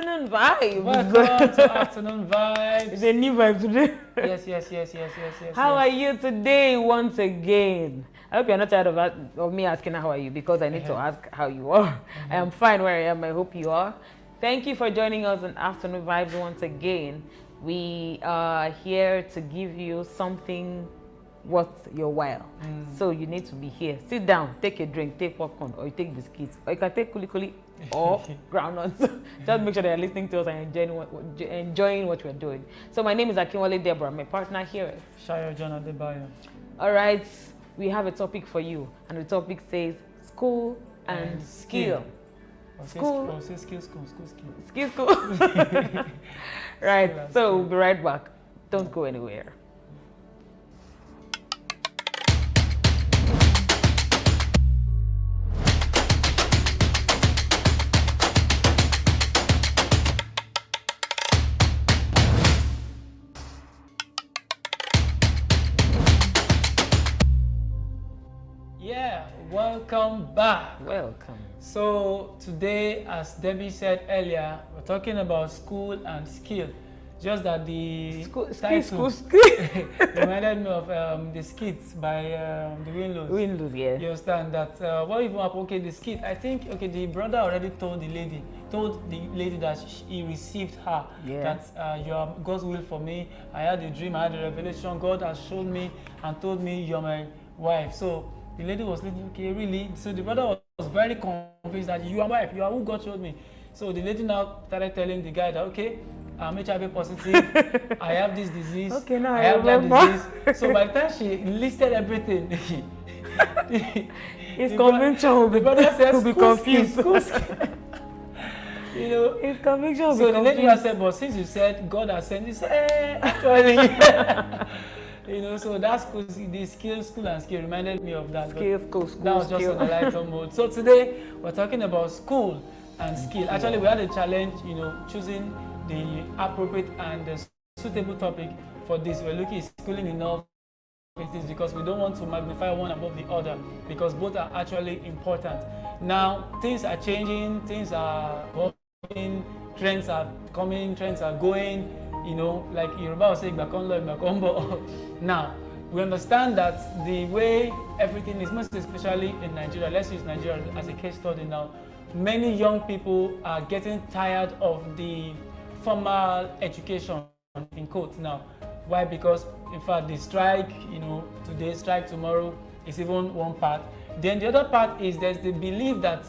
Afternoon vibes. Welcome to Afternoon Vibes. It's a new vibe today. Yes. How are you today once again? I hope you're not tired of me asking how are you, because I need to ask how you are. I am fine where I am. I hope you are. Thank you for joining us on Afternoon Vibes once again. We are here to give you something worth your while. So you need to be here. Sit down, take a drink, take popcorn, or you take biscuits, or you can take kuli or groundnuts. Just make sure that you're listening to us and enjoying what we're doing. So my name is Akinwale Deborah. My partner here is Shayo John Adebayo. All right, we have a topic for you, and the topic says school and skill. School. Right, so we'll be right back. Don't go anywhere. Welcome back. Welcome. So today, as Debbie said earlier, we're talking about school and skill. Just that the title reminded me of the skits by the Winlows. Winlows, yeah. You understand that? What even happened? Okay, the skit. I think the brother already told the lady that he received her. Yeah. That you are God's will for me. I had a dream. I had a revelation. God has shown me and told me you're my wife. So the lady was like, okay, really? So the brother was very convinced that you are my wife, you are who God showed me. So the lady now started telling the guy that, okay, I'm HIV positive, I have this disease, okay, now I have that disease. So by the time she listed everything, his conviction will be, confused. You know, his conviction will be confused. So the lady said, but since you said God has sent, he said, actually. You know, so that's the school and skill reminded me of that. School, that was just on the lighter mode. So today we're talking about school and skill. Actually, we had a challenge, you know, choosing the appropriate and the suitable topic for this. We're looking at schooling enough because we don't want to magnify one above the other, because both are actually important. Now, things are changing, things are evolving, trends are coming, trends are going. You know, like Yoruba will say, now, we understand that the way everything is, most especially in Nigeria, let's use Nigeria as a case study now, many young people are getting tired of the formal education, in quotes now. Why? Because, in fact, the strike, you know, today, strike tomorrow is even one part. Then the other part is there's the belief that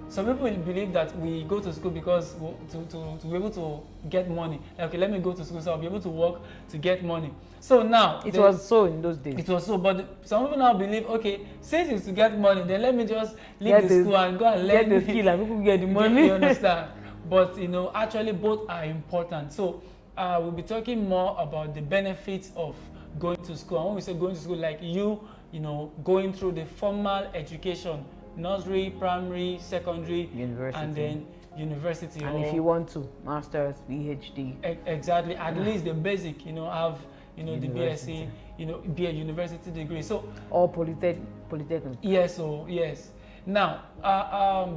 some people believe that we go to school because to be able to get money. Okay, let me go to school so I'll be able to work to get money. So now it was so in those days. It was so, but some people now believe, okay, since it's to get money, then let me just leave the school and go and learn the skill and people get the money. You understand? But you know, actually both are important. So we'll be talking more about the benefits of going to school. And when we say going to school, like you know, going through the formal education. Nursery, primary, secondary, university. And then university. And if you want to, master's, PhD. Exactly, at least the basic, you know, have, you know, university. The BSc, you know, be a university degree. So or polytechnic. Yes, so yes. Now,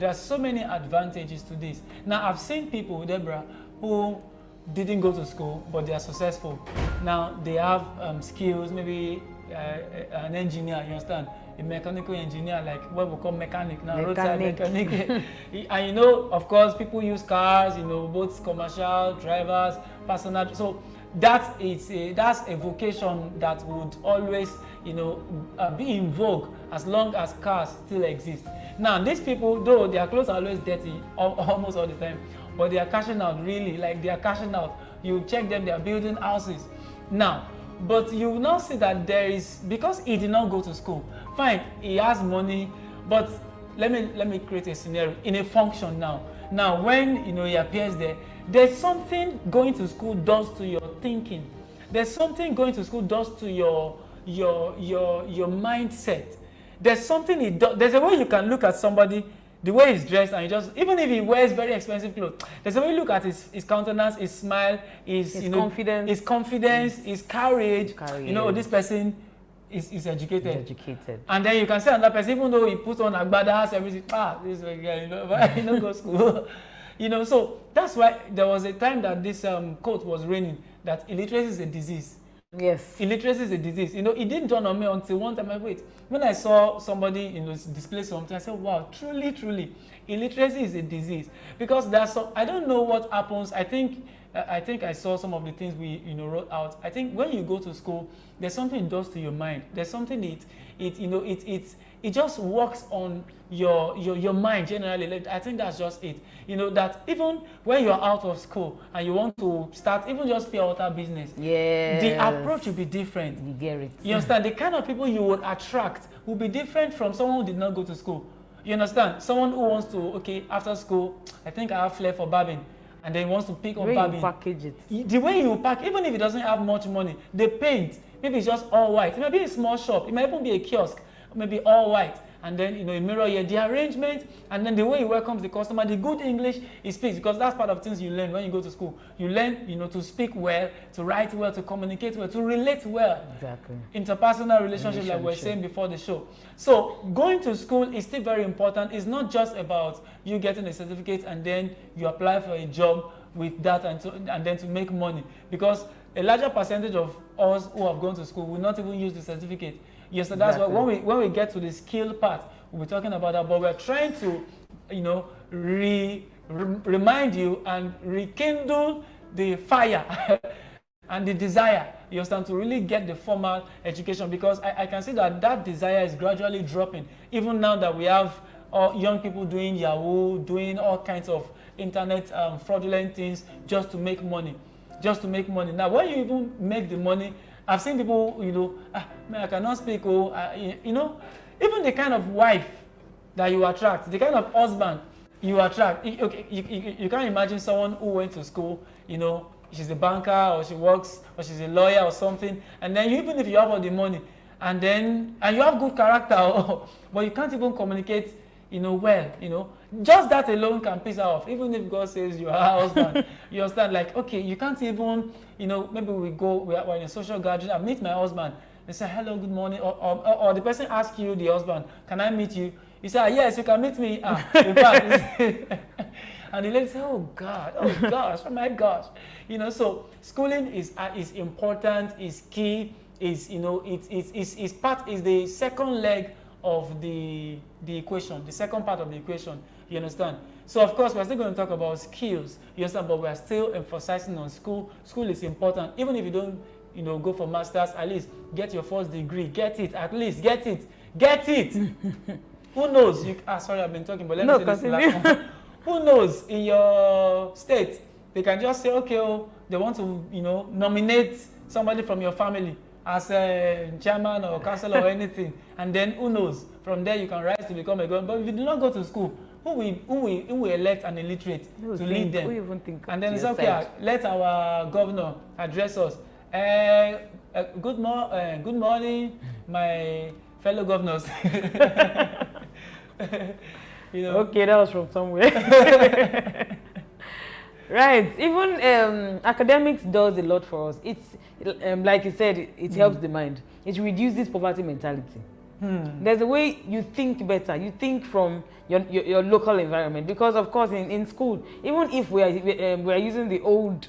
there are so many advantages to this. Now, I've seen people, Deborah, who didn't go to school, but they are successful. Now, they have skills, maybe an engineer, you understand? A mechanical engineer, like what we call mechanic now, roadside mechanic. And you know, of course, people use cars, you know, both commercial, drivers, personal. So that's a vocation that would always, you know, be in vogue as long as cars still exist. Now, these people, though their clothes are always dirty almost all the time, but they are cashing out, really, like they are cashing out. You check them, they are building houses. Now, but you will now see that there is, because he did not go to school, fine, he has money, but let me create a scenario in a function now. Now, when, you know, he appears there, there's something going to school does to your thinking. There's something going to school does to your mindset. There's something it does. There's a way you can look at somebody, the way he's dressed, and you just, even if he wears very expensive clothes, there's a way you look at his countenance, his smile, his confidence, his courage. You know, this person is educated. And then you can see another person, even though he puts on agbada, has everything, this guy, you know, go school. You know, so that's why there was a time that this quote was raining, that illiteracy is a disease. Yes. Illiteracy is a disease. You know, it didn't dawn on me until one time. Wait, when I saw somebody, you know, display something, I said, wow, truly, illiteracy is a disease. Because there's some, I don't know what happens. I think I saw some of the things we, you know, wrote out. I think when you go to school, there's something it does to your mind. There's something it just works on your mind generally. Like, I think that's just it. You know, that even when you're out of school and you want to start even just pure water business, the approach will be different. You get it. You understand? The kind of people you would attract will be different from someone who did not go to school. You understand? Someone who wants to, okay, after school, I think I have flair for barbing, and then wants to pick up barbing. The way you package it. The way you pack, even if it doesn't have much money, the paint, maybe it's just all white. It might be a small shop. It might even be a kiosk, maybe all white. And then, you know, a mirror here, the arrangement, and then the way he welcomes the customer, the good English he speaks, because that's part of things you learn when you go to school. You learn, you know, to speak well, to write well, to communicate well, to relate well. Exactly. Interpersonal relationship, like we were saying before the show. So going to school is still very important. It's not just about you getting a certificate and then you apply for a job with that and then to make money, because a larger percentage of us who have gone to school will not even use the certificate. Yes, so that's why when we get to the skill part, we'll be talking about that. But we're trying to, you know, remind you and rekindle the fire and the desire, you understand, to really get the formal education, because I can see that desire is gradually dropping. Even now that we have young people doing Yahoo, doing all kinds of internet fraudulent things just to make money. Now, when you even make the money, I've seen people, you know, man, I cannot speak, you know, even the kind of wife that you attract, the kind of husband you attract. Okay, you can't imagine someone who went to school, you know, she's a banker or she works or she's a lawyer or something, and then even if you have all the money and you have good character, but you can't even communicate, you know, well, you know, just that alone can piss her off. Even if God says you are her husband, you understand, like, okay, you can't even, you know, maybe we're in a social gathering, I meet my husband, they say, hello, good morning, or the person asks you, the husband, can I meet you? You say, yes, you can meet me. In fact, and the lady say, oh God, oh gosh, oh my gosh. You know, so schooling is important, is key, is, you know, is the second leg of the equation, the second part of the equation, you understand? So of course we're still going to talk about skills, you understand, but we're still emphasizing on school. School is important. Even if you don't, you know, go for masters, at least get your first degree, get it, at least get it. Who knows? Sorry, I've been talking, but let me say this last one. Who knows, in your state, they can just say, okay, they want to, you know, nominate somebody from your family as a chairman or councillor or anything, and then who knows, from there you can rise to become a governor. But if you do not go to school, who will elect an illiterate to lead them? Who even think? And then it's okay, let our governor address us. Good morning, my fellow governors. You know. Okay, that was from somewhere. Right. Even academics does a lot for us. It's like you said, it helps the mind. It reduces poverty mentality. There's a way you think better. You think from your local environment, because of course in school, even if we are using the old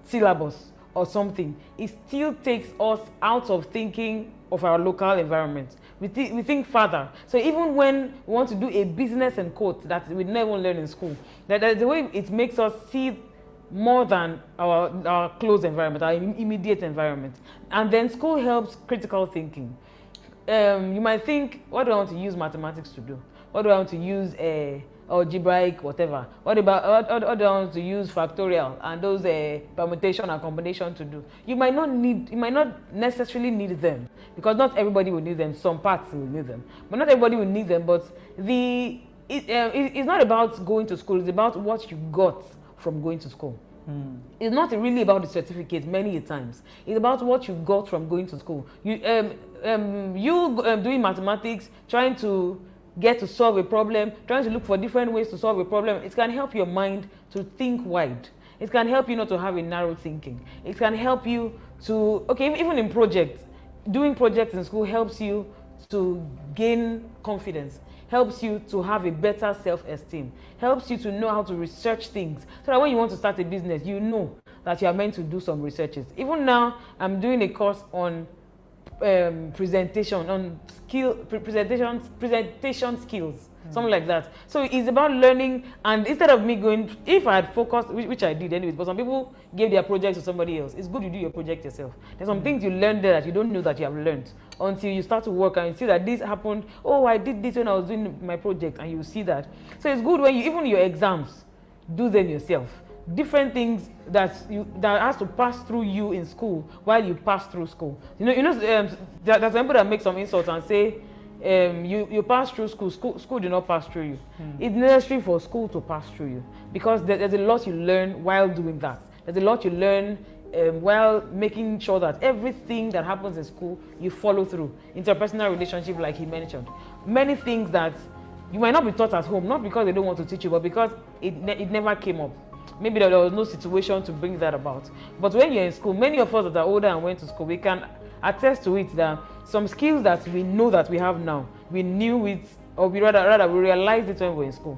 syllabus or something, it still takes us out of thinking of our local environment. We think further. So even when we want to do a business and quote that we never learn in school, that's the way it makes us see more than our close environment, our immediate environment. And then school helps critical thinking. You might think, what do I want to use mathematics to do? What do I want to use algebraic, whatever? What do I want to use factorial and those permutation and combination to do? You might not necessarily need them, because not everybody will need them. Some parts will need them, but not everybody will need them. But it's not about going to school. It's about what you got from going to school. It's not really about the certificate many times. It's about what you got from going to school. You doing mathematics, trying to get to solve a problem, trying to look for different ways to solve a problem. It can help your mind to think wide. It can help you not to have a narrow thinking. It can help you to, okay, even in projects, doing projects in school helps you to gain confidence. helps you to have a better self-esteem, helps you to know how to research things, so that when you want to start a business, you know that you are meant to do some researches. Even now, I'm doing a course on presentation, on presentation skills, something like that. So it's about learning, and instead of me going, if I had focused, which I did anyways, but some people gave their projects to somebody else. It's good you do your project yourself. There's some things you learn there that you don't know that you have learned until you start to work and you see that this happened. Oh, I did this when I was doing my project, and you see that. So it's good when you, even your exams, do them yourself. Different things that has to pass through you in school while you pass through school. There's some people that make some insults and say, you pass through school do not pass through you. It's necessary for school to pass through you, because there's a lot you learn while doing that. There's a lot you learn while making sure that everything that happens in school you follow through. Interpersonal relationship, like he mentioned, many things that you might not be taught at home, not because they don't want to teach you, but because it never came up. Maybe there was no situation to bring that about. But when you're in school, many of us that are older and went to school, we can attest to it that some skills that we know that we have now, we knew it, or we realized it when we were in school.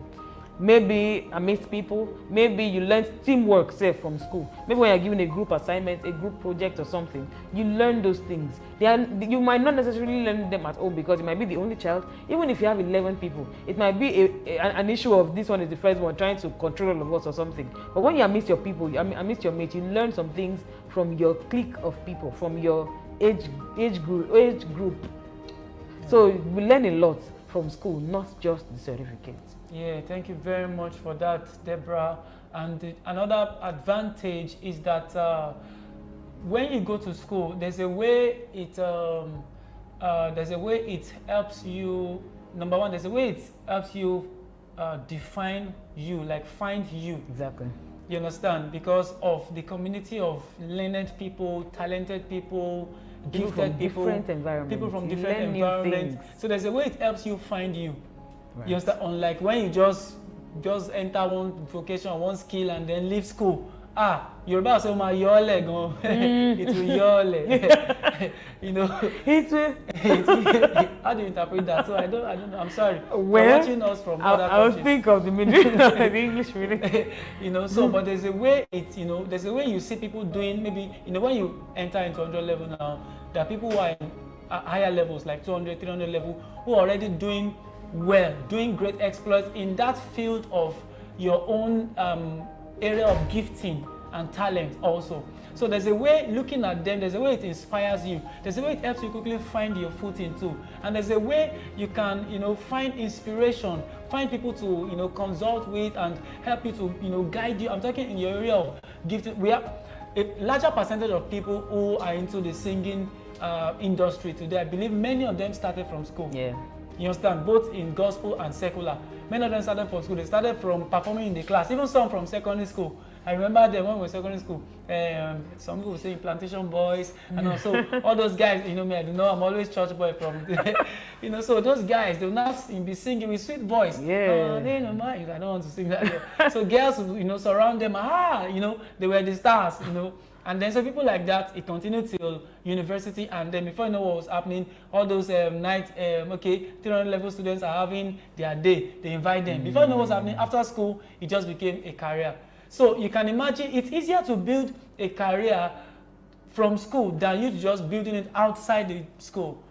Maybe amidst people, maybe you learned teamwork, say, from school. Maybe when you're given a group assignment, a group project or something, you learn those things. You might not necessarily learn them at home because you might be the only child. Even if you have 11 people, it might be an issue of this one is the first one, trying to control all of us or something. But when you amidst your people, amidst your mates, you learn some things from your clique of people, from your age group. So we learn a lot from school, not just the certificates. Yeah, thank you very much for that, Deborah. And another advantage is that when you go to school, there's a way it helps you. Number one, there's a way it helps you define you, like find you. Exactly. You understand? Because of the community of learned people, talented people, gifted people, different environments. People from different environments. So there's a way it helps you find you. Right. You understand? Unlike when you just enter one vocation, one skill, and then leave school. You're about to say, "My yole go." It will yole. You know. It will. How do you interpret that? So I don't know. I'm sorry. Well, you're watching us from other countries. I was thinking of the middle, the English meaning. You know. So, but there's a way there's a way you see people doing. Maybe when you enter into 100 level now, there are people who are in higher levels, like 200, 300 level, who are already doing well, doing great exploits in that field of your own area of gifting and talent also. So there's a way, looking at them, there's a way it inspires you. There's a way it helps you quickly find your footing too. And there's a way you can, find inspiration, find people to, consult with and help you to, guide you. I'm talking in your area of gifting. We have a larger percentage of people who are into the singing industry today. I believe many of them started from school. Yeah. You understand? Both in gospel and secular. Many of them started from school. They started from performing in the class. Even some from secondary school. I remember them when we were in secondary school. Some people would say plantation boys. And also all those guys, me, I know I'm always church boy from so those guys, they'll now be singing with sweet voice. Yeah. I don't want to sing that. So girls, surround them. They were the stars, And then so people like that, it continued till university, and then before you know what was happening, all those 300 level students are having their day. They invite them. Before you know what's happening, after school, it just became a career. So you can imagine it's easier to build a career from school than you just building it outside the school.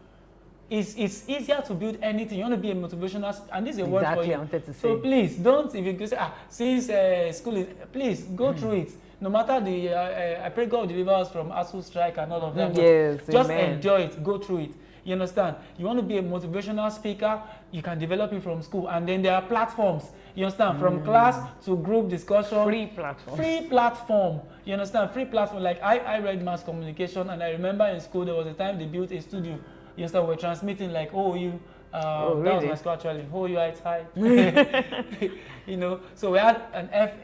It's easier to build anything. You want to be a motivational, and this is a word for you. I wanted to say. So please don't, if you say, since school is, please go through it. No matter I pray God will deliver us from ASU strike and all of that. Yes, just amen. enjoy it, go through it. You understand? You want to be a motivational speaker, you can develop it from school. And then there are platforms, you understand? From class to group discussion. Free platform. Free platform. You understand? Free platform. Like I read mass communication, and I remember in school there was a time they built a studio. You understand? We're transmitting like really? That was my school actually. it's high. So we had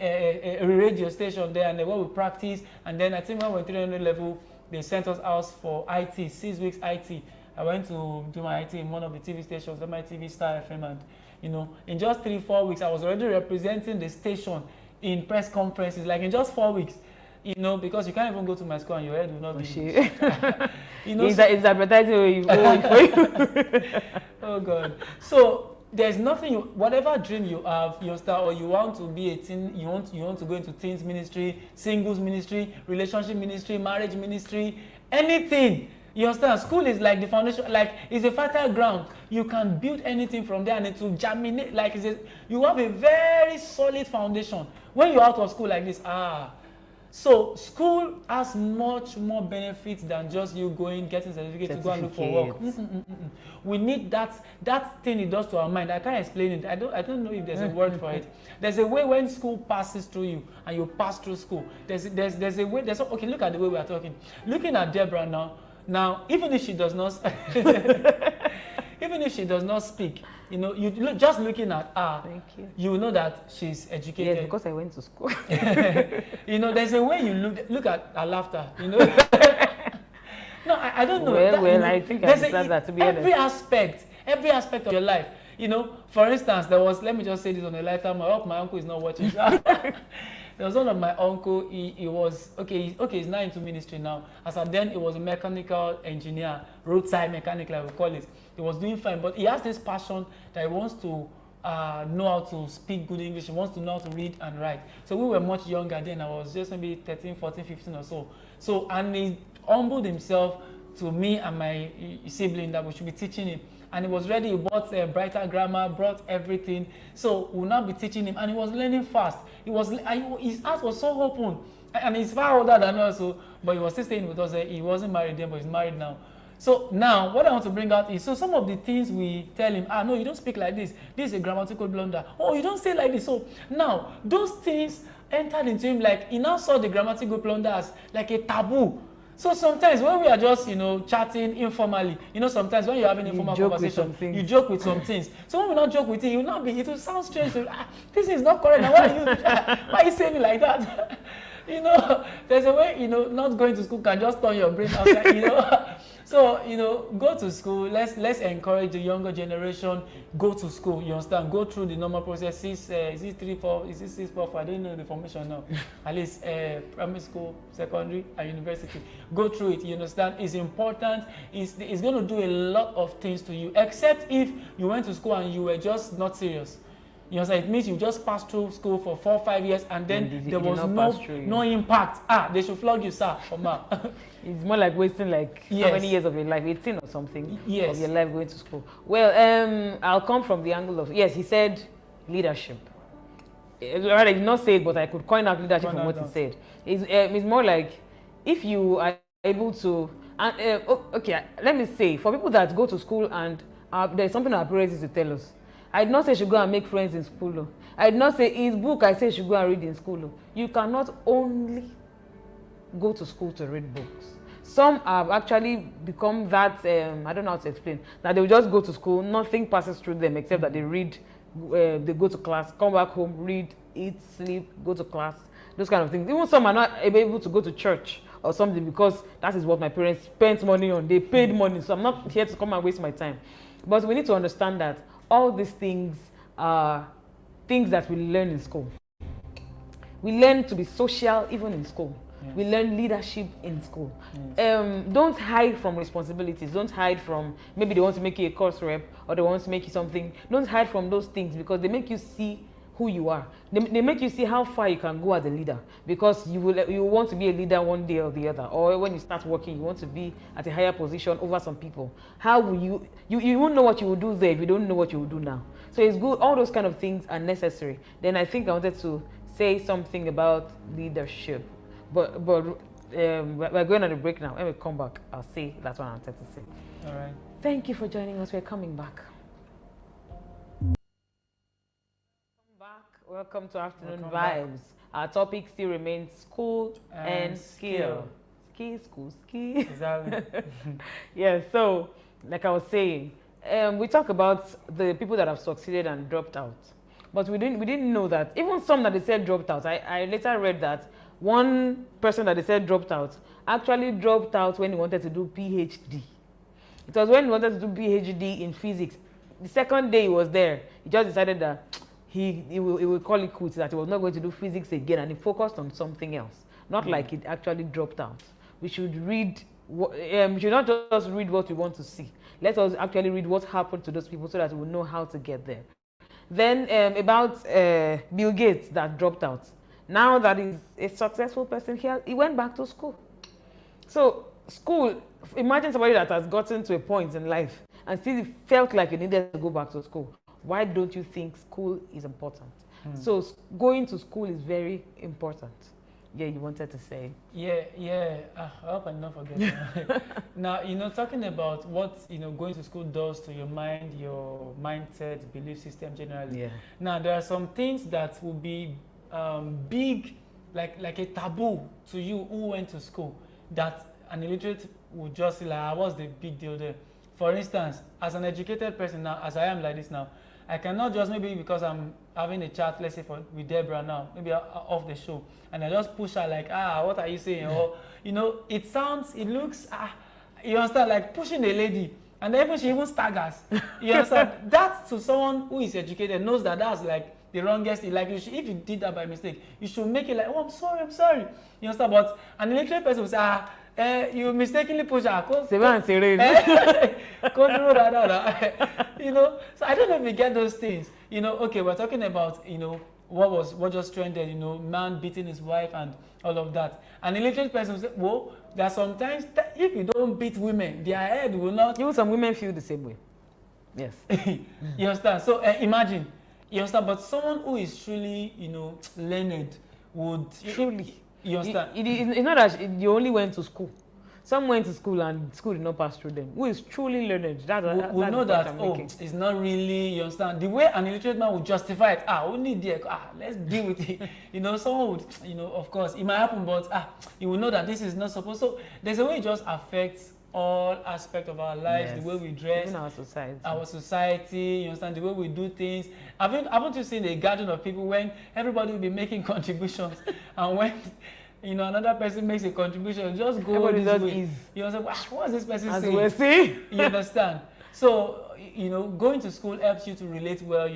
a radio station there, and then where we practice. And then I think when we were 300 level, they sent us out for IT, 6 weeks IT. I went to do my IT in one of the TV stations, MITV, Star FM, and in just 3-4 weeks, I was already representing the station in press conferences. Like in just 4 weeks. Because you can't even go to my school and your head will not be. It's advertising for you. Oh God. So there's nothing you, whatever dream you have, you start, or you want to be a teen, you want to go into teens ministry, singles ministry, relationship ministry, marriage ministry, anything. You understand? School is like the foundation, like it's a fertile ground. You can build anything from there and it will germinate. Like you have a very solid foundation. When you're out of school like this, so school has much more benefits than just you going, getting certificate to go and look for work. We need that thing it does to our mind. I can't explain it. I don't know if there's a word for it. There's a way when school passes through you and you pass through school. There's a way. Okay, look at the way we are talking. Looking at Deborah now. Now, even if she does not, even if she does not speak, you know, just looking at her, you know that she's educated. Yes, because I went to school. You know, there's a way you look at her laughter. You know, no, I don't know. I think I understand that. To be honest, every aspect of your life. You know, for instance, let me just say this on a lighter. I hope my uncle is not watching. There was one of my uncle, he was, he's now into ministry now. As at then, he was a mechanical engineer, roadside mechanic, like we call it. He was doing fine, but he has this passion that he wants to know how to speak good English. He wants to know how to read and write. So we were much younger then. I was just maybe 13, 14, 15 or so. And he humbled himself to me and my sibling that we should be teaching him. And he was ready. He bought Brighter Grammar, brought everything. So we'll now be teaching him, and he was learning fast. His heart was so open, and he's far older than us. But he was still staying with us. He wasn't married then, but he's married now. So now, what I want to bring out is, so some of the things we tell him, no, you don't speak like this. This is a grammatical blunder. Oh, you don't say like this. So now, those things entered into him, like he now saw the grammatical blunder as like a taboo. So sometimes when we are just, chatting informally, sometimes when you're having informal conversation, you joke with some things. So when we not joke with it, it will sound strange. This is not correct. Now, why are you saying it like that? There's a way, not going to school can just turn your brain outside, So, go to school. Let's encourage the younger generation. Go to school. You understand? Go through the normal processes. Is it 3, 4? Is it 6, 4, 5? I don't know the formation now. At least primary school, secondary, and university. Go through it. You understand? It's important. It's going to do a lot of things to you. Except if you went to school and you were just not serious. You understand? It means you just passed through school for 4 or 5 years and then there was no impact. They should flog you, sir, or ma. It's more like wasting how many years of your life, 18 or something of your life going to school. Well, I'll come from the angle of, he said leadership. I did not say it, but I could coin out leadership from what he said. It's more like if you are able to, let me say, for people that go to school and there's something our parents used to tell us. I did not say you should go and make friends in school. I did not say his book, I say you should go and read in school. You cannot only go to school to read books. Some have actually become that, I don't know how to explain, that they will just go to school, nothing passes through them except that they read, they go to class, come back home, read, eat, sleep, go to class, those kind of things. Even some are not able to go to church or something because that is what my parents spent money on. They paid money, so I'm not here to come and waste my time. But we need to understand that all these things are things that we learn in school. We learn to be social even in school. Yes. We learn leadership in school. Yes. Don't hide from responsibilities. Don't hide from, maybe they want to make you a course rep or they want to make you something. Don't hide from those things because they make you see who you are. They make you see how far you can go as a leader because you want to be a leader one day or the other, or when you start working you want to be at a higher position over some people. How will you won't know what you will do there if you don't know what you will do now. So it's good, all those kind of things are necessary. Then I think I wanted to say something about leadership, but we're going on a break now. When we come back I'll say that's what I wanted to say. All right, thank you for joining us. We're coming back. Welcome to Afternoon Vibes. Our topic still remains school and skill. Ski. Exactly. Yeah, so like I was saying, we talk about the people that have succeeded and dropped out. But we didn't know that even some that they said dropped out. I later read that one person that they said dropped out actually dropped out when he wanted to do PhD. It was when he wanted to do PhD in physics. The second day he was there, he just decided that he will call it quits, that he was not going to do physics again, and he focused on something else. Not like it actually dropped out. We should read We should not just read what we want to see. Let us actually read what happened to those people so that we will know how to get there. Then about Bill Gates that dropped out. Now that he's a successful person, he went back to school. So school, imagine somebody that has gotten to a point in life and still felt like he needed to go back to school. Why don't you think school is important? So going to school is very important. Yeah, you wanted to say. Yeah. I hope I don't forget. Now, talking about what, going to school does to your mind, your mindset, belief system generally. Yeah. Now, there are some things that will be big, like a taboo to you who went to school, that an illiterate would just say, like, what's the big deal there? For instance, as an educated person now, as I am like this now, I cannot just, maybe because I'm having a chat, let's say with Deborah now, maybe off the show, and I just push her like, what are you saying? Or, it looks, you understand, like pushing a lady, and then she even staggers. You understand? That to someone who is educated knows that that's like the wrongest thing. Like, if you did that by mistake, you should make it like, I'm sorry. You understand? But an illiterate person will say, you mistakenly push her. So I don't know if you get those things. Okay, we're talking about, what just trended, man beating his wife and all of that. An illiterate person will say, well, there are sometimes if you don't beat women, their head will not. Even some women feel the same way. Yes. You understand? So imagine, you understand? But someone who is truly, learned would truly. You understand? It's not that you only went to school. Some went to school and school did not pass through them. Who is truly learned? We know that, it's not really, you understand? The way an illiterate man would justify it, only there, let's deal with it. Someone would, of course, it might happen, but you will know that this is not supposed. So there's a way it just affects all aspects of our lives, yes. The way we dress, even our society, you understand, the way we do things. Haven't you seen a garden of people when everybody will be making contributions and when another person makes a contribution, just go this way. You understand? What's this person saying? You understand? So, going to school helps you to relate well,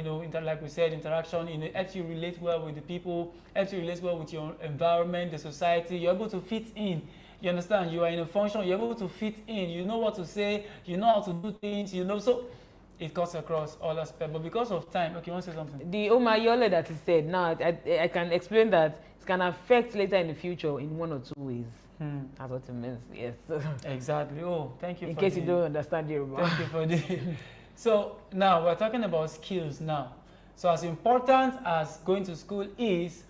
like we said, interaction, helps you relate well with the people, helps you relate well with your environment, the society. You're able to fit in. You understand? You are in a function, you're able to fit in. You know what to say, you know how to do things, so it cuts across all aspects. But because of time, okay, you want to say something? The Omayole that he said, now I can explain that it can affect later in the future in one or two ways. That's what it means, yes. Exactly. Oh, thank you. In case you don't understand Yoruba. Thank you for the. So now we're talking about skills now. So as important as going to school is,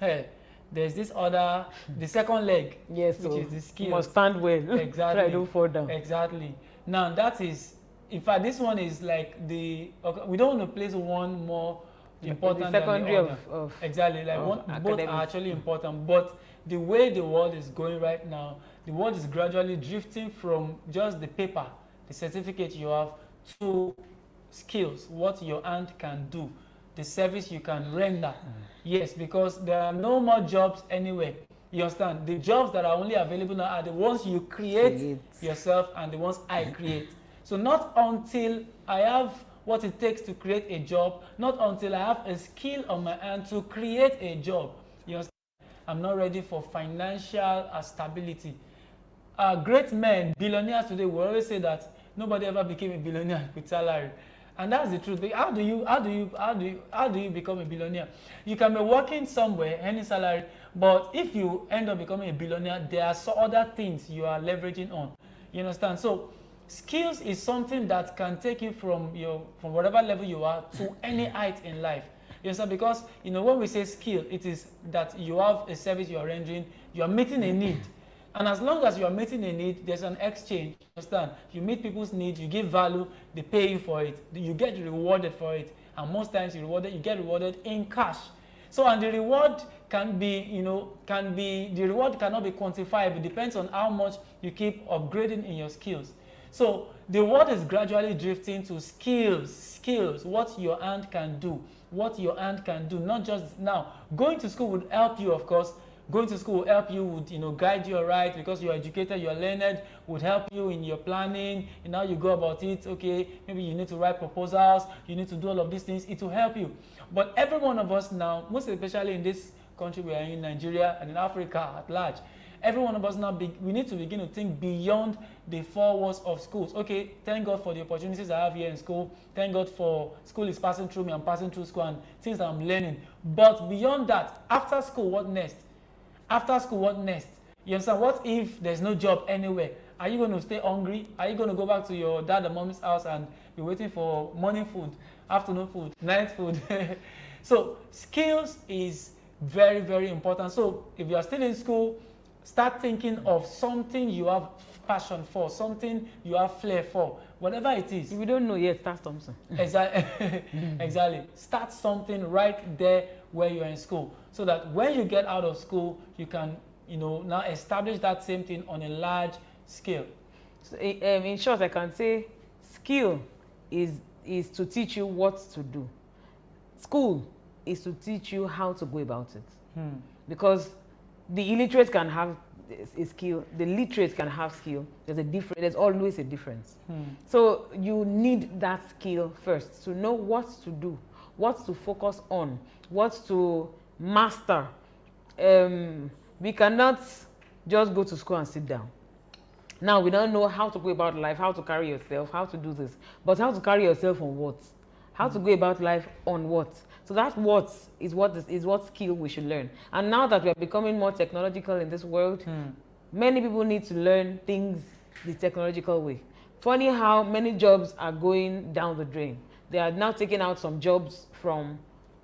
there's this other, the second leg, yes, which is the skills. You must stand well. Exactly. Try don't fall down. Exactly. Now that is, in fact, this one is like we don't want to place one more important the secondary than the other. of exactly, like both are actually important, but the way the world is going right now, the world is gradually drifting from just the paper, the certificate you have, to skills, what your hand can do, the service you can render. Yes, because there are no more jobs anywhere. You understand? The jobs that are only available now are the ones you create yourself and the ones I create. So not until I have what it takes to create a job, not until I have a skill on my hand to create a job, you understand, I'm not ready for financial stability. Great men, billionaires today, will always say that nobody ever became a billionaire with salary. And that's the truth. How do you become a billionaire? You can be working somewhere, any salary, but if you end up becoming a billionaire, there are some other things you are leveraging on. You understand? So skills is something that can take you from whatever level you are to any height in life. You understand? Because when we say skill, it is that you have a service you are rendering, you are meeting a need. And as long as you are meeting a need, there's an exchange. Understand? You meet people's needs, you give value, they pay you for it, you get rewarded for it, and most times you get rewarded in cash. So, and the reward can be, the reward cannot be quantified. It depends on how much you keep upgrading in your skills. So the world is gradually drifting to skills, what your hand can do, not just now. Going to school would help you, of course. Going to school will help you, would guide you right, because you're educated, you're learned, would help you in your planning, and how you go about it. Okay, maybe you need to write proposals, you need to do all of these things, it will help you. But every one of us now, most especially in this country we are in, Nigeria, and in Africa at large. Every one of us now, we need to begin to think beyond the four walls of schools. Okay, thank God for the opportunities I have here in school. Thank God for school is passing through me. I'm passing through school and things that I'm learning. But beyond that, after school, what next? After school, what next? You understand? What if there's no job anywhere? Are you going to stay hungry? Are you going to go back to your dad and mommy's house and be waiting for morning food, afternoon food, night food? So skills is very, very important. So if you are still in school, start thinking of something you have passion for, something you have flair for, whatever it is. If you don't know yet, start something. Exactly. Exactly. Start something right there where you are in school, so that when you get out of school, you can, now establish that same thing on a large scale. So, in short, I can say skill is to teach you what to do. School is to teach you how to go about it. Because the illiterate can have a skill, the literate can have skill. There's always a difference. So you need that skill first to know what to do, what to focus on, what to master. We cannot just go to school and sit down. Now we don't know how to go about life, how to carry yourself, how to do this, but how to carry yourself on what? How to go about life on what? So that what is what skill we should learn. And now that we are becoming more technological in this world, many people need to learn things the technological way. Funny how many jobs are going down the drain. They are now taking out some jobs from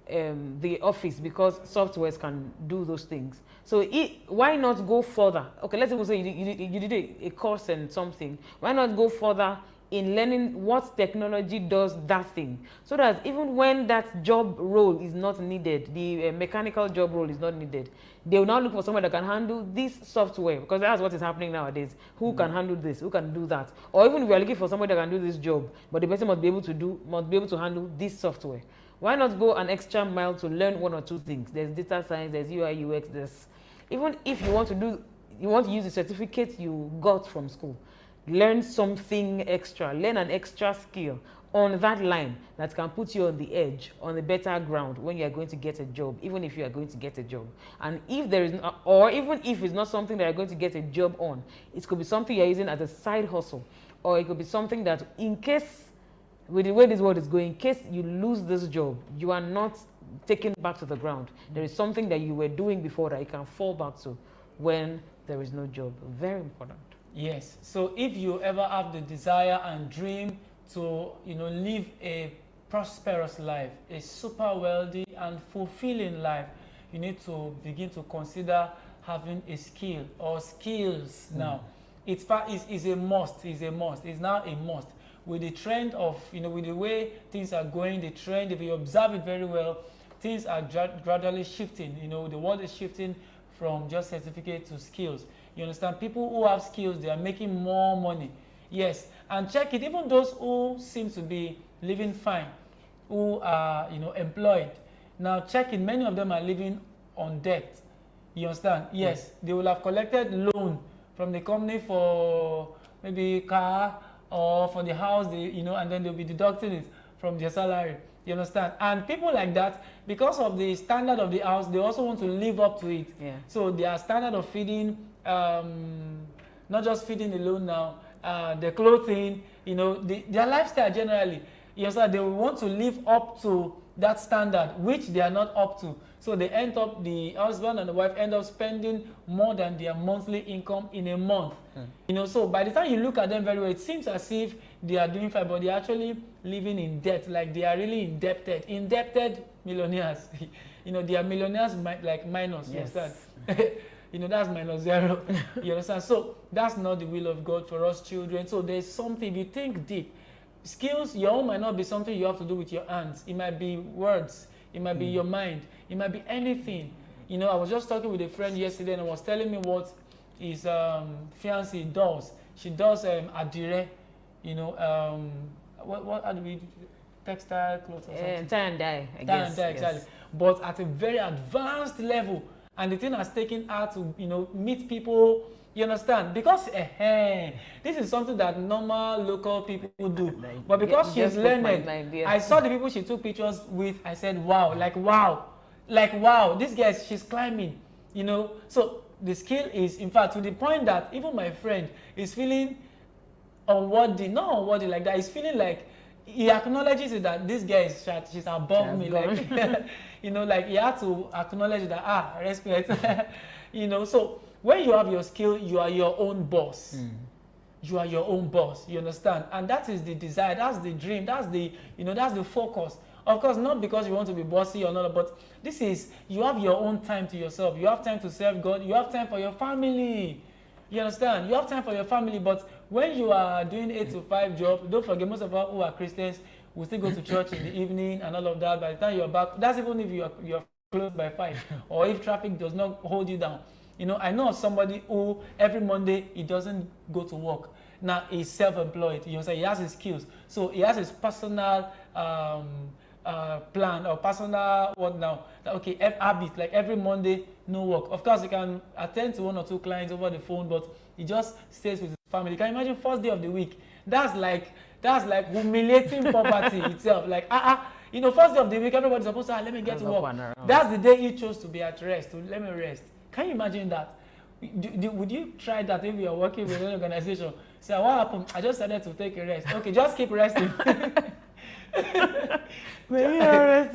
the office because softwares can do those things. So why not go further? Okay, let's even say you did a course and something. Why not go further in learning what technology does that thing, so that even when that job role is not needed, the mechanical job role is not needed, they will now look for someone that can handle this software, because that's what is happening nowadays. Who can handle this? Who can do that? Or even if we are looking for somebody that can do this job, but the person must be able to handle this software. Why not go an extra mile to learn one or two things? There's data science, there's UI UX, there's even if you want to use the certificate you got from school. Learn something extra, learn an extra skill on that line that can put you on the edge, on the better ground when you are going to get a job, even if you are going to get a job. And if there is, or even if it's not something that you're going to get a job on, it could be something you're using as a side hustle, or it could be something that in case, with the way this world is going, in case you lose this job, you are not taken back to the ground. There is something that you were doing before that you can fall back to when there is no job. Very important. Yes. So if you ever have the desire and dream to, live a prosperous life, a super wealthy and fulfilling life, you need to begin to consider having a skill or skills now. It's a must. It's a must. It's now a must. With the trend of, with the way things are going, the trend, if you observe it very well, things are gradually shifting. The world is shifting from just certificate to skills. You understand? People who have skills, they are making more money. Yes. And check it, even those who seem to be living fine, who are, employed. Now check it, many of them are living on debt. You understand? Yes. They will have collected loan from the company for maybe car or for the house, and then they'll be deducting it from their salary. You understand? And people like that, because of the standard of the house, they also want to live up to it. Yeah. So their standard of feeding, not just feeding alone now, the clothing, their lifestyle generally, they will want to live up to that standard, which they are not up to. So the husband and the wife end up spending more than their monthly income in a month. So by the time you look at them very well, it seems as if they are doing fine, but they're actually living in debt, like they are really indebted millionaires. They are millionaires like minus. Yes. You understand? That's minus zero. You understand? So that's not the will of God for us children. So there's something, if you think deep, skills, your own might not be something you have to do with your hands. It might be words. It might be your mind. It might be anything. I was just talking with a friend yesterday and I was telling me what his fiancée does. She does adire, what how do we do? Textile clothes or something? Tie and dye, I Tie guess. and dye, exactly. But at a very advanced level. And the thing has taken her to, meet people, you understand? Because this is something that normal local people do. But because she's learned, I saw the people she took pictures with, I said, wow, Like, wow, this girl, she's climbing, you know. So the skill is, in fact, to the point that even my friend is feeling unworthy, not unworthy like that. He's feeling like he acknowledges it that this girl is she's above me, like you know, like he had to acknowledge that respect, you know. So when you have your skill, you are your own boss. You are your own boss. You understand? And that is the desire. That's the dream. That's the, you know, that's the focus. Of course, not because you want to be bossy or not, but this is, you have your own time to yourself. You have time to serve God. You have time for your family. You understand? You have time for your family, but when you are doing 8 to 5 job, don't forget, most of us who are Christians will still go to church in the evening and all of that. By the time you're back, that's even if you're closed by 5, or if traffic does not hold you down. You know, I know of somebody who every Monday he doesn't go to work. Now he's self-employed. You know, he has his skills, so he has his personal plan or personal what now? Okay, habit, like every Monday no work. Of course, he can attend to 1 or 2 clients over the phone, but he just stays with his family. You can imagine first day of the week. That's like humiliating poverty itself. Like you know, first day of the week, everybody's supposed to let me get to work. That's the day he chose to be at rest. To let me rest. Can you imagine that? Would you try that if you are working with an organization? Say, what happened? I just decided to take a rest. Okay, just keep resting. Maybe rest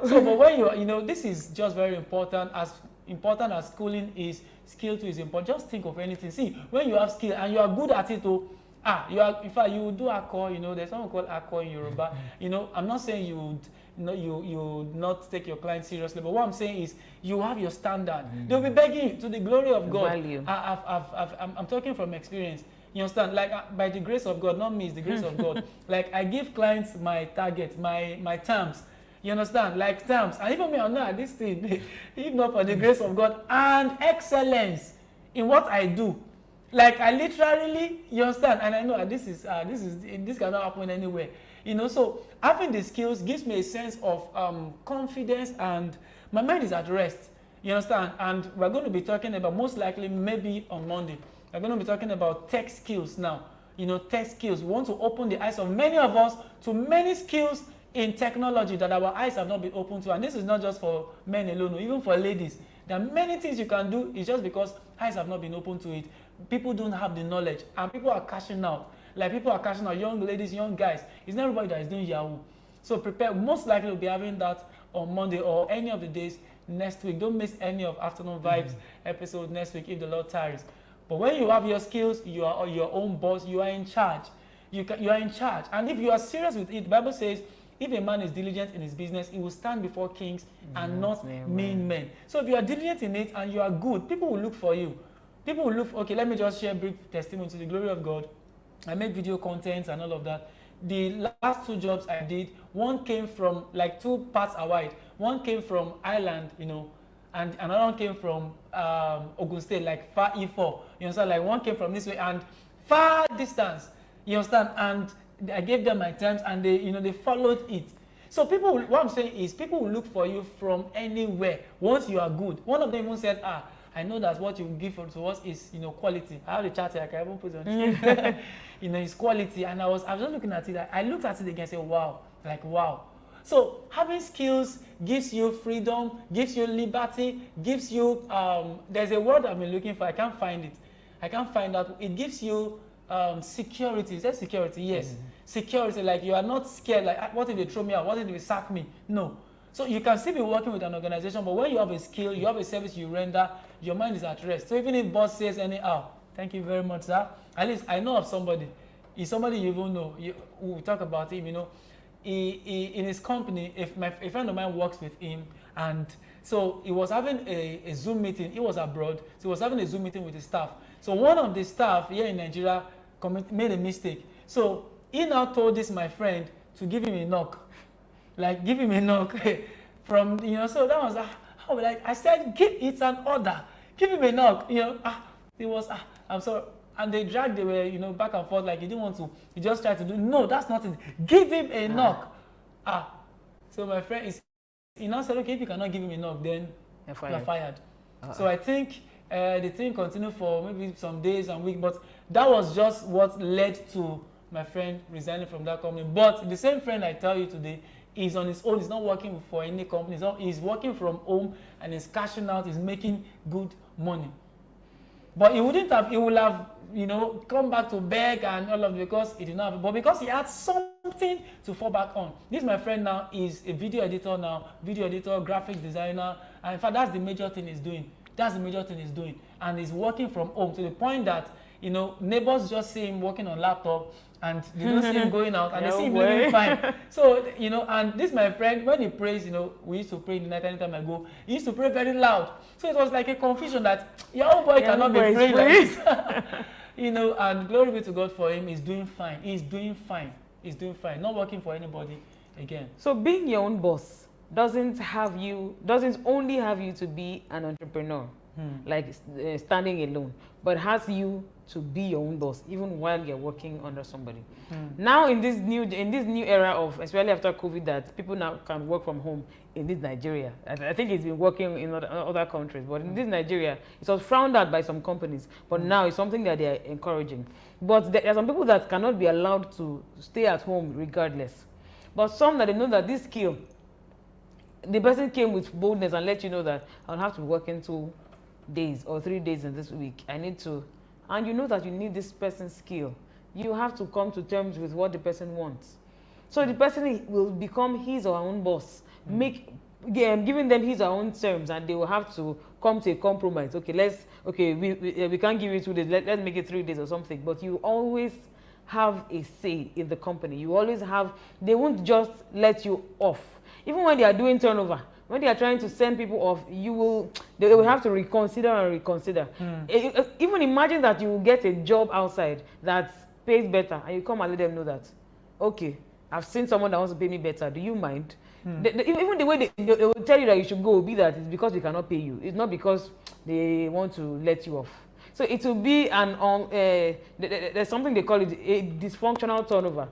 So, but when you know, this is just very important. As important as schooling is, skill too is important. Just think of anything. See, when you have skill and you are good at it, you are. In fact, you do akko. You know, there's something called akko in Yoruba. You know, I'm not saying you not take your clients seriously, but what I'm saying is you have your standard. They'll be begging you to the glory of God. Value. I'm talking from experience. You understand? Like by the grace of God, not me, it's the grace of God. Like I give clients my target, my terms. You understand? Like terms. And even me, I'm not at this thing, if not for the grace of God and excellence in what I do. Like I literally, you understand? And I know this cannot happen anywhere. You know, so having the skills gives me a sense of confidence, and my mind is at rest. You understand? And we're going to be talking about, most likely, maybe on Monday, we're going to be talking about tech skills now. You know, tech skills. We want to open the eyes of many of us to many skills in technology that our eyes have not been open to. And this is not just for men alone, even for ladies. There are many things you can do. It's just because eyes have not been open to it. People don't have the knowledge, and people are cashing out. Like people are cashing out, young ladies, young guys. It's not everybody that is doing Yahoo. So prepare. Most likely we'll be having that on Monday or any of the days next week. Don't miss any of Afternoon Vibes episode next week if the Lord tarries. But when you have your skills, you are your own boss. You are in charge. You are in charge. And if you are serious with it, the Bible says, if a man is diligent in his business, he will stand before kings and not mean men. So if you are diligent in it and you are good, people will look for you. People will look, okay, let me just share a brief testimony to the glory of God. I make video content and all of that. The last 2 jobs I did, one came from like 2 parts wide. One came from Ireland, you know, and another one came from Ogun State, like far E4. You understand? Like one came from this way and far distance. You understand? And I gave them my terms and they, you know, they followed it. So people, what I'm saying is people will look for you from anywhere once you are good. One of them even said, I know that what you give to us is, you know, quality. I have the chat here, I can even put it on. You know, it's quality. And I was just looking at it. I looked at it again and said, wow, like, wow. So having skills gives you freedom, gives you liberty, gives you, there's a word I've been looking for. I can't find it. I can't find out. It gives you security. Is that security? Yes. Security, like you are not scared, like what if they throw me out? What if they sack me? No. So you can still be working with an organization, but when you have a skill, you have a service you render, your mind is at rest. So even if boss says anyhow, thank you very much, sir. At least I know of somebody. He's somebody you even know. We talk about him, you know. He in his company, a friend of mine works with him, and so he was having a Zoom meeting. He was abroad, so he was having a Zoom meeting with his staff. So one of the staff here in Nigeria made a mistake. So he now told this my friend to give him a knock. Like, give him a knock from, you know, so that was, how would I said, it's an order. Give him a knock, you know. It was, I'm sorry. And they were, you know, back and forth, like he didn't want to, he just tried to do, no, that's not it. Give him a knock. So my friend he now said, okay, if you cannot give him a knock, then you're fired. So I think the thing continued for maybe some days and weeks, but that was just what led to my friend resigning from that company. But the same friend I tell you today, He's on his own. He's not working for any company. He's working from home and he's cashing out. He's making good money. But he wouldn't have. He would have, come back to beg and all of it because he did not have it. But because he had something to fall back on. This, my friend, now is a video editor graphics designer, and in fact, that's the major thing he's doing. And he's working from home to the point that neighbors just see him working on laptop and they don't see him going out and they see him living fine. So, and this, my friend, when he prays, we used to pray in the night anytime I go, he used to pray very loud. So it was like a confusion that your old boy cannot be praying like this. And glory be to God for him. He's doing fine. Not working for anybody again. So being your own boss doesn't only have you to be an entrepreneur, like standing alone, but has you to be your own boss even while you're working under somebody. Now in this new era of, especially after COVID, that people now can work from home in this Nigeria. I think it's been working in other countries, but in this Nigeria, it was frowned at by some companies, but now it's something that they are encouraging. But there are some people that cannot be allowed to stay at home regardless. But some that they know that this skill, the person came with boldness and let you know that I'll have to be working 2 days or 3 days in this week. I need to, and you know that you need this person's skill. You have to come to terms with what the person wants. So the person will become his or her own boss, giving them his or her own terms, and they will have to come to a compromise. Okay, we can't give you 2 days. Let's make it 3 days or something. But you always have a say in the company. You always have. They won't just let you off. Even when they are doing turnover, when they are trying to send people off, they will have to reconsider. Even imagine that you will get a job outside that pays better, and you come and let them know that, okay, I've seen someone that wants to pay me better. Do you mind? Even the way they will tell you that you should go will be that it's because they cannot pay you. It's not because they want to let you off. So it will be there's something they call it a dysfunctional turnover.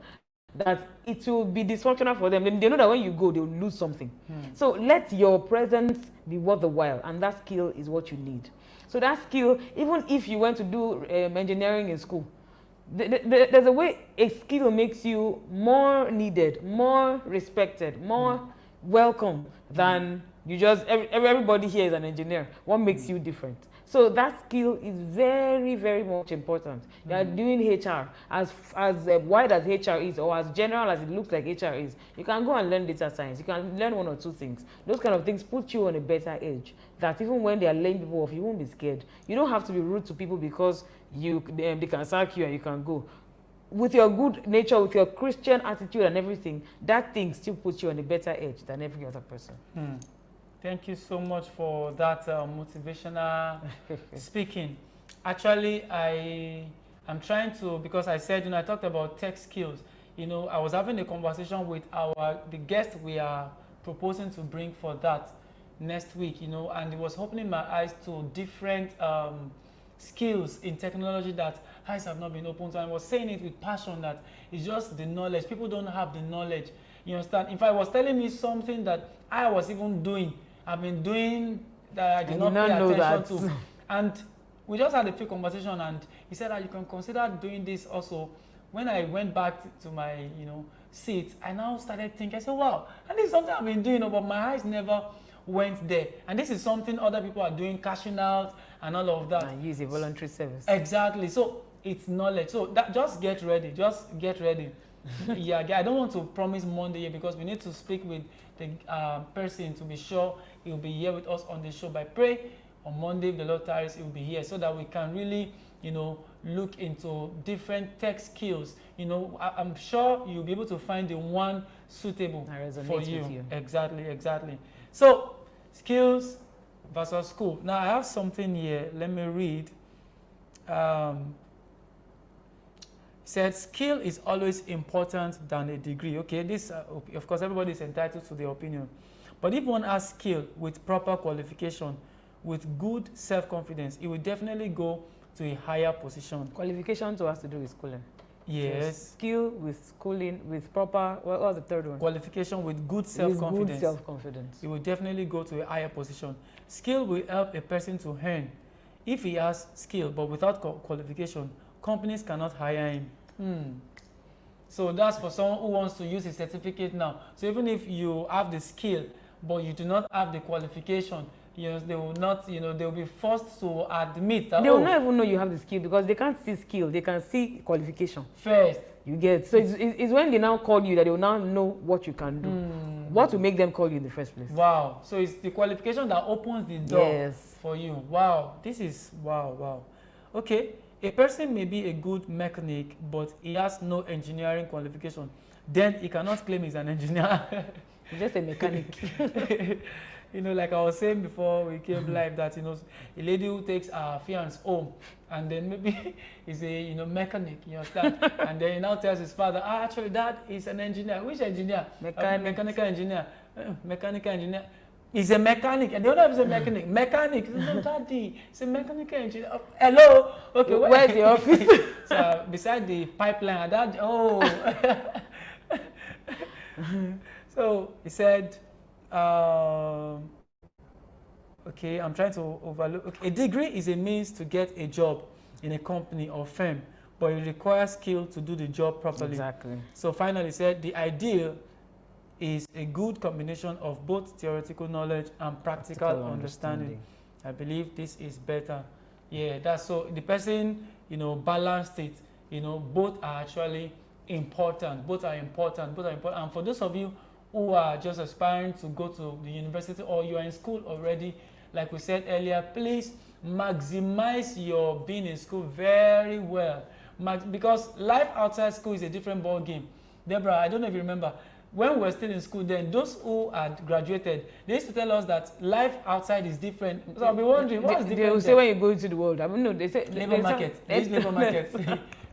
That it will be dysfunctional for them. They know that when you go, they will lose something. So let your presence be worth the while, and that skill is what you need. So that skill, even if you went to do engineering in school, there's a way a skill makes you more needed, more respected, more welcome than you just, everybody here is an engineer. What makes you different? So that skill is very, very much important. You are doing HR, as wide as HR is, or as general as it looks like HR is. You can go and learn data science. You can learn 1 or 2 things. Those kind of things put you on a better edge. That even when they are laying people off, you won't be scared. You don't have to be rude to people because they can sack you and you can go. With your good nature, with your Christian attitude and everything, that thing still puts you on a better edge than every other person. Thank you so much for that motivational speaking. Actually, I'm trying to, because I said, I talked about tech skills. I was having a conversation with the guest we are proposing to bring for that next week, and it was opening my eyes to different skills in technology that eyes have not been opened to. And I was saying it with passion that it's just the knowledge. People don't have the knowledge. You understand? If I was telling me something that I was even doing, I've been doing that I did not pay attention to. And we just had a few conversations, and he said that you can consider doing this also. When I went back to my, seat, I now started thinking, I said, wow, and this is something I've been doing, but my eyes never went there. And this is something other people are doing, cashing out and all of that. And use a voluntary service. Exactly. So it's knowledge. So just get ready. Yeah, I don't want to promise Monday here because we need to speak with the person to be sure he will be here with us on the show. But I pray on Monday, if the Lord tarries, he will be here so that we can really, look into different tech skills. I'm sure you'll be able to find the one suitable for you. With you. Exactly. So, skills versus school. Now, I have something here. Let me read. Said skill is always important than a degree. Okay, this of course everybody is entitled to their opinion, but if one has skill with proper qualification, with good self-confidence, it will definitely go to a higher position. Qualification has to do with schooling. Yes. Skill with schooling, with proper, what was the third one? Qualification with good self-confidence. With good self-confidence. It will definitely go to a higher position. Skill will help a person to earn. If he has skill but without qualification, companies cannot hire him. So that's for someone who wants to use a certificate now. So even if you have the skill, but you do not have the qualification, they will not, they will be forced to admit that they will not even know you have the skill because they can't see skill, they can see qualification. First. You get, so it's when they now call you that they will now know what you can do. What will make them call you in the first place. Wow. So it's the qualification that opens the door for you. Wow. This is, wow. Okay. A person may be a good mechanic, but he has no engineering qualification. Then he cannot claim he's an engineer. He's just a mechanic. Like I was saying before we came live, that a lady who takes her fiance home, and then maybe he's a mechanic, you understand? And then he now tells his father, actually dad is an engineer. Which engineer? Mechanical engineer. Mechanical engineer. He's a mechanic, and the other is a mechanic. Mechanic, no, daddy, it's a mechanical engineer. Hello, okay, where's the office? So beside the pipeline, dad. Oh. So he said, okay, I'm trying to overlook. Okay, a degree is a means to get a job in a company or firm, but it requires skill to do the job properly. Exactly. So finally, he said the ideal is a good combination of both theoretical knowledge and practical understanding. I believe this is better. Yeah, that's so the person, balanced it. Both are actually important. Both are important. And for those of you who are just aspiring to go to the university or you are in school already, like we said earlier, please maximize your being in school very well. Because life outside school is a different ball game. Deborah, I don't know if you remember, when we were still in school then, those who had graduated, they used to tell us that life outside is different. So I'll be wondering, what's different? They will say when you go into the world, I mean, no, they say... Labor market. They use labor market.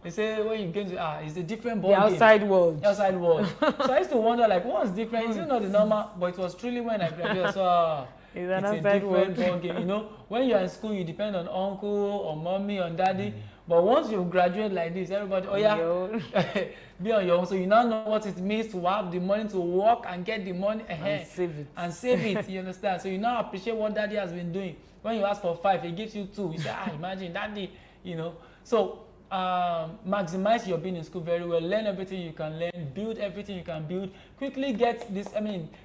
They say when you get to, it's a different ball the game. outside world. The outside world. So I used to wonder, like, what's different? Is it not the normal? But it was truly when I graduated, so it's a different ball game. When you're in school, you depend on uncle or mommy or daddy. But once you graduate like this, everybody, be on your own. So you now know what it means to have the money to work and get the money and save it. And save it, you understand? So you now appreciate what daddy has been doing. When you ask for 5, he gives you 2. You say, imagine daddy, So maximize your being in school very well. Learn everything you can learn. Build everything you can build. Quickly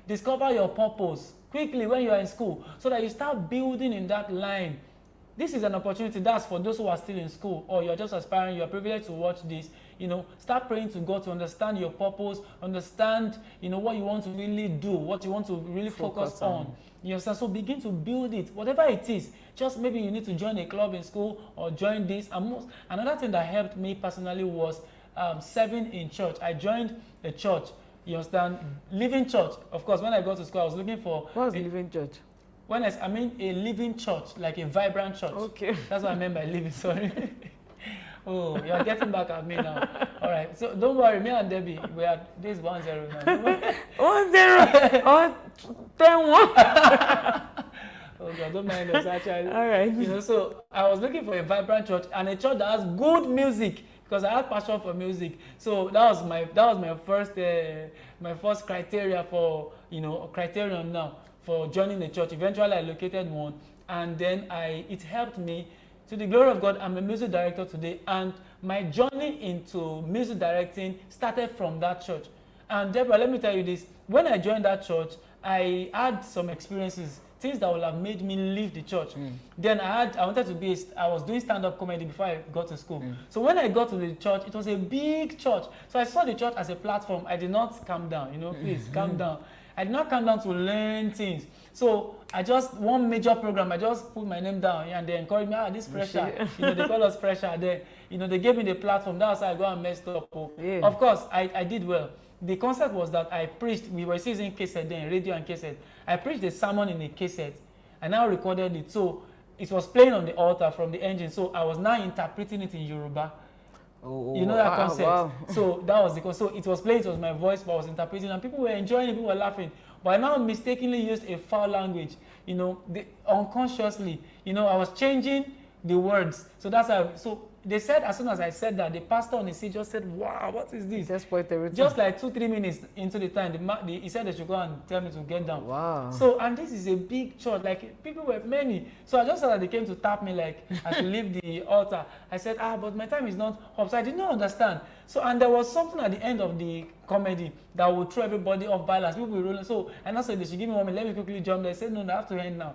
discover your purpose quickly when you are in school so that you start building in that line. This is an opportunity. That's for those who are still in school or you're just aspiring, you're privileged to watch this. Start praying to God to understand your purpose, understand, what you want to really do, what you want to really focus on. You understand? So begin to build it, whatever it is. Just maybe you need to join a club in school or join this. Another thing that helped me personally was serving in church. I joined a church, you understand? Living church. Of course, when I got to school, I was looking for... What's living church? I mean a living church, like a vibrant church. Okay. That's what I meant by living, sorry. Oh, you're getting back at me now. All right, so don't worry, me and Debbie, we are, this 1-0 now. 1-0 or 10-1. Oh God, don't mind us actually. All right. So I was looking for a vibrant church and a church that has good music because I had passion for music. So that was my first criteria for criterion now for joining the church. Eventually, I located one, and then it helped me. To the glory of God, I'm a music director today, and my journey into music directing started from that church. And Deborah, let me tell you this: when I joined that church, I had some experiences, things that would have made me leave the church. Then I was doing stand-up comedy before I got to school. So when I got to the church, it was a big church. So I saw the church as a platform. I did not calm down, please calm down. I did not come down to learn things. So one major program, I just put my name down and they encouraged me, this fresher. They call us fresher. They gave me the platform. That's how I got and messed up. Yeah. Of course, I did well. The concept was that I preached, we were using cassette then, radio and cassette. I preached the sermon in a cassette. I now recorded it. So it was playing on the altar from the engine. So I was now interpreting it in Yoruba. That concept. Wow. So that was the concept. So it was playing, it was my voice, but I was interpreting, and people were enjoying it, people were laughing. But I now mistakenly used a foul language, unconsciously. I was changing the words. So that's how. So they said as soon as I said that, the pastor on the seat just said, "Wow, what is this?" Just point everything. Just like 2-3 minutes into the time, he said they should go and tell me to get down. Wow. So, and this is a big church, like people were many. So I just saw that they came to tap me like I should leave the altar. I said, but my time is not up. So I did not understand. So, and there was something at the end of the comedy that would throw everybody off balance. People were rolling. So, and I said, they should give me 1 minute, let me quickly jump there. I said, no, I have to end now.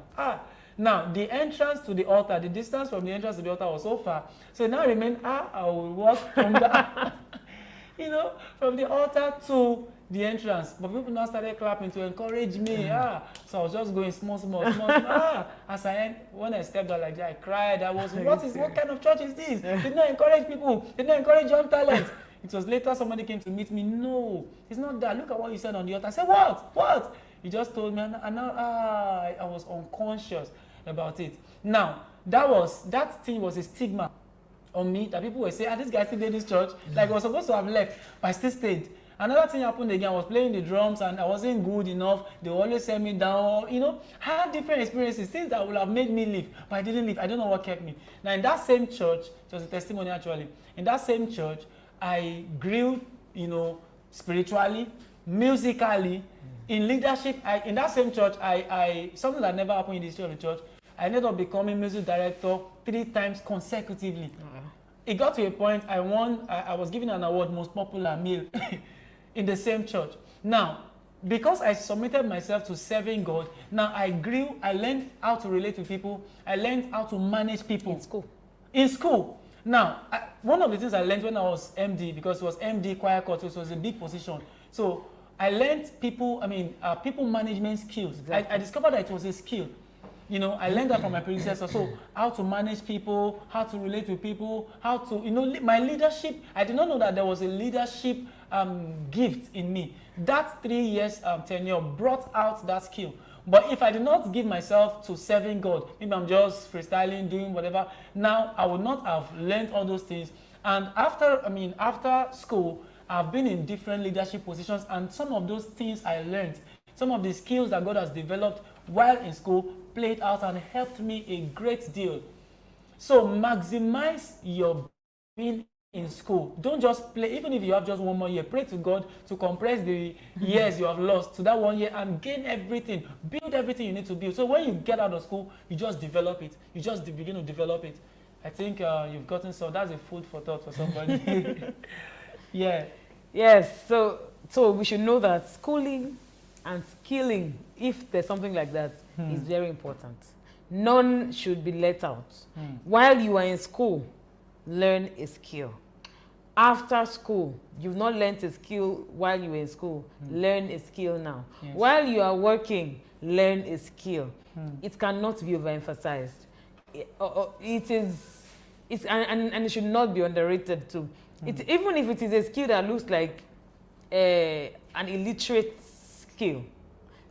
Now, the entrance to the altar, the distance from the entrance to the altar was so far. So now remain, I will walk from the, from the altar to the entrance. But people now started clapping to encourage me. So I was just going small. As when I stepped out like that, I cried. What kind of church is this? They did not encourage people. They did not encourage young talent. It was later somebody came to meet me. No, it's not that. Look at what you said on the altar. I said, what? You just told me, and now I was unconscious about it. Now, that thing was a stigma on me that people were saying, this guy still did this church. Like I was supposed to have left, but I still stayed. Another thing happened again. I was playing the drums and I wasn't good enough. They always send me down. I had different experiences, things that would have made me leave, but I didn't leave. I don't know what kept me. Now, in that same church, it was a testimony actually. In that same church, I grew, spiritually, musically, in leadership. In that same church, I something that never happened in the history of the church. I ended up becoming music director 3 times consecutively. It got to a point I was given an award, most popular male, in the same church. Now, because I submitted myself to serving God, now I grew, I learned how to relate to people, I learned how to manage people. In school. Now, one of the things I learned when I was MD, because it was MD choir corps, so it was a big position. So I learned people management skills. Exactly. I discovered that it was a skill. I learned that from my predecessor. So how to manage people, how to relate with people, how to, my leadership. I did not know that there was a leadership gift in me. That 3 years tenure brought out that skill. But if I did not give myself to serving God, maybe I'm just freestyling, doing whatever, now I would not have learned all those things. And after school, I've been in different leadership positions, and some of those things I learned, some of the skills that God has developed while in school played out and helped me a great deal. So maximize your being in school. Don't just play, even if you have just 1 more year, pray to God to compress the years you have lost to that 1 year and gain everything, build everything you need to build. So when you get out of school, you just develop it. You just begin to develop it. I think you've gotten, so that's a food for thought for somebody. Yeah. Yes, so we should know that schooling and skilling, if there's something like that, is very important. None should be let out. While you are in school, learn a skill. After school, you've not learned a skill while you were in school, learn a skill now. Yes. While you are working, learn a skill. It cannot be overemphasized. And it should not be underrated too. Even if it is a skill that looks like an illiterate skill.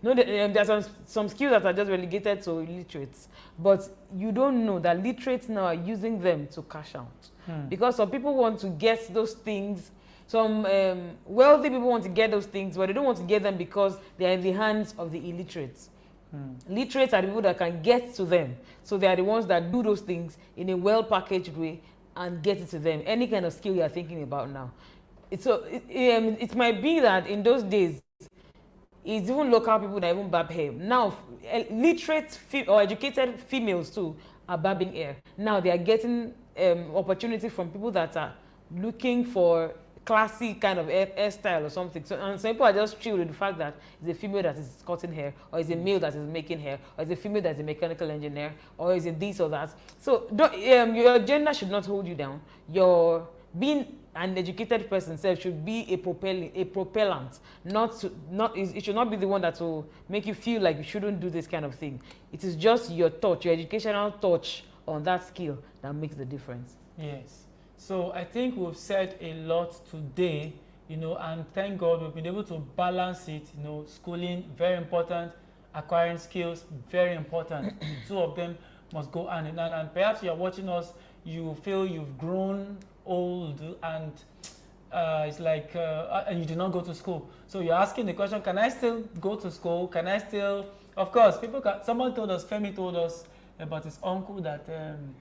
No, there's some skills that are just relegated to illiterates, but you don't know that literates now are using them to cash out. Because some people want to get those things, some wealthy people want to get those things, but they don't want to get them because they are in the hands of the illiterates. Literates are the people that can get to them, so they are the ones that do those things in a well-packaged way and get it to them. Any kind of skill you are thinking about now. It might be that in those days, it's even local people that even barb hair. Now, literate or educated females too are barbing hair. Now they are getting opportunity from people that are looking for classy kind of hairstyle or something. So, and some people are just chilled with the fact that it's a female that is cutting hair, or it's a male that is making hair, or it's a female that is a mechanical engineer, or is it this or that. So your gender should not hold you down. Your being an educated person should be a propellant. It should not be the one that will make you feel like you shouldn't do this kind of thing. It is just your touch, your educational touch on that skill that makes the difference. Yes. So I think we've said a lot today, and thank God we've been able to balance it. Schooling, very important. Acquiring skills, very important. Two of them must go hand in hand. And perhaps you're watching us, you feel you've grown old and it's like, and you did not go to school. So you're asking the question, can I still go to school? Can I still, of course, Femi told us, about his uncle that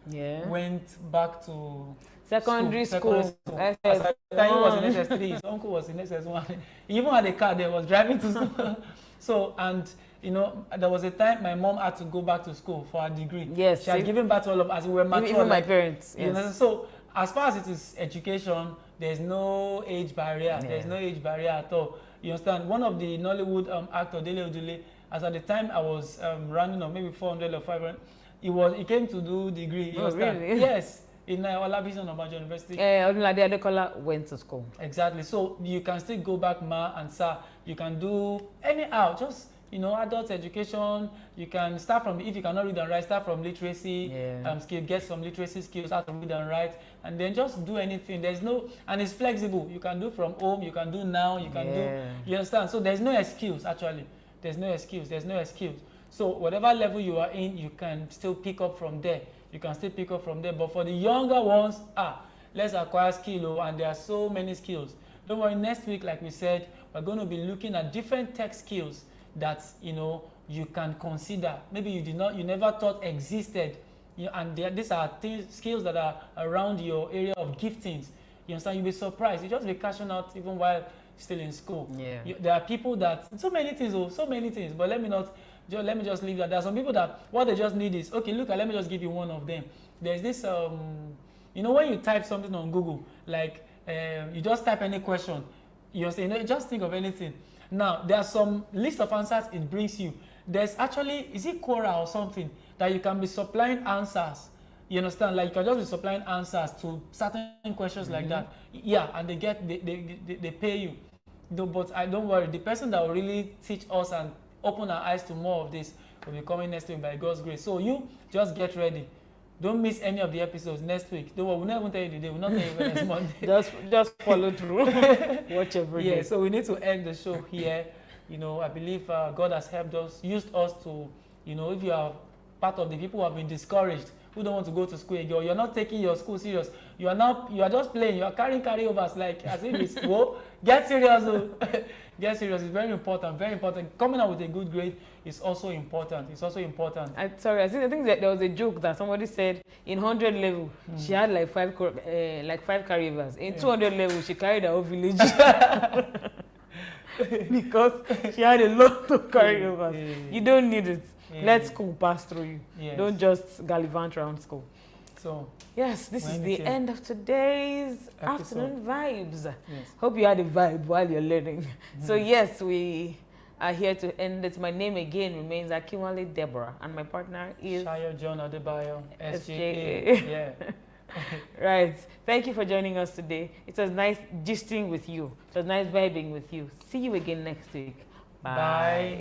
Yeah. went back to Secondary school. As at the time he was in SS3, his uncle was in SS1. He even had a car there, was driving to school. So, and you know, there was a time my mom had to go back to school for her degree. Yes. She had given back to all of us. We were mature. Even my parents. You know, Yes. so as far as it is education, there's no age barrier. Yeah. There's no age barrier at all. You understand? One of the Nollywood actor, Dele Odule, as at the time I was running on maybe 400 or 500, he came to do degree. You Oh, understand? really? Yes. In Olabisan Obajo University. Odunlade Adekola went to school. Exactly. So you can still go back, ma and sir. You can do anyhow. Just, you know, adult education. You can start from, if you cannot read and write, start from literacy skill. Get some literacy skills, how to read and write, and then just do anything. There's no, and it's flexible. You can do from home. You can do now. You can do. You understand? So there's no excuse actually. There's no excuse. There's no excuse. So whatever level you are in, you can still pick up from there. You can still pick up from there. But for the younger ones, let's acquire skill, and there are so many skills. Don't worry, next week, like we said, we're going to be looking at different tech skills that, you know, you can consider. Maybe you never thought existed. You know, and these are skills that are around your area of giftings. You understand? You'll be surprised. You just be cashing out even while still in school. Yeah. There are people that, so many things, but let me just leave that. There are some people that what they just need is, okay, look, let me just give you one of them. There's this, you know, when you type something on Google, like you just type any question, you say, you know, just think of anything. Now, there are some list of answers it brings you. There's actually, is it Quora or something, that you can be supplying answers. You understand? Like you can just be supplying answers to certain questions like that. Yeah, and they pay you. No, but don't worry, the person that will really teach us and open our eyes to more of this will be coming next week by God's grace. So you just get ready. Don't miss any of the episodes next week. Don't worry, we'll not even tell you the day. We'll not tell you when it's Monday. just follow through. Watch every day. Yeah, so we need to end the show here. You know, I believe God has helped us, used us to, you know, if you are part of the people who have been discouraged, who don't want to go to school again, or you're not taking your school serious, you are just playing, you are carrying carryovers like as if it's, whoa, get serious. Get serious. It's very important, very important. Coming out with a good grade is also important. It's also important. I think that there was a joke that somebody said in 100 level she had like five carryovers. In 200 level she carried her whole village because she had a lot of carryovers. You don't need it. Let school pass through you. Don't just gallivant around school. So yes, this is the end of today's afternoon vibes. Hope you had a vibe while you're learning. So yes, we are here to end it. My name again remains Akinwale Deborah, and my partner is Shayo John Adebayo, SJA. Yeah. Right. Thank you for joining us today. It was nice gisting with you. It was nice vibing with you. See you again next week. Bye.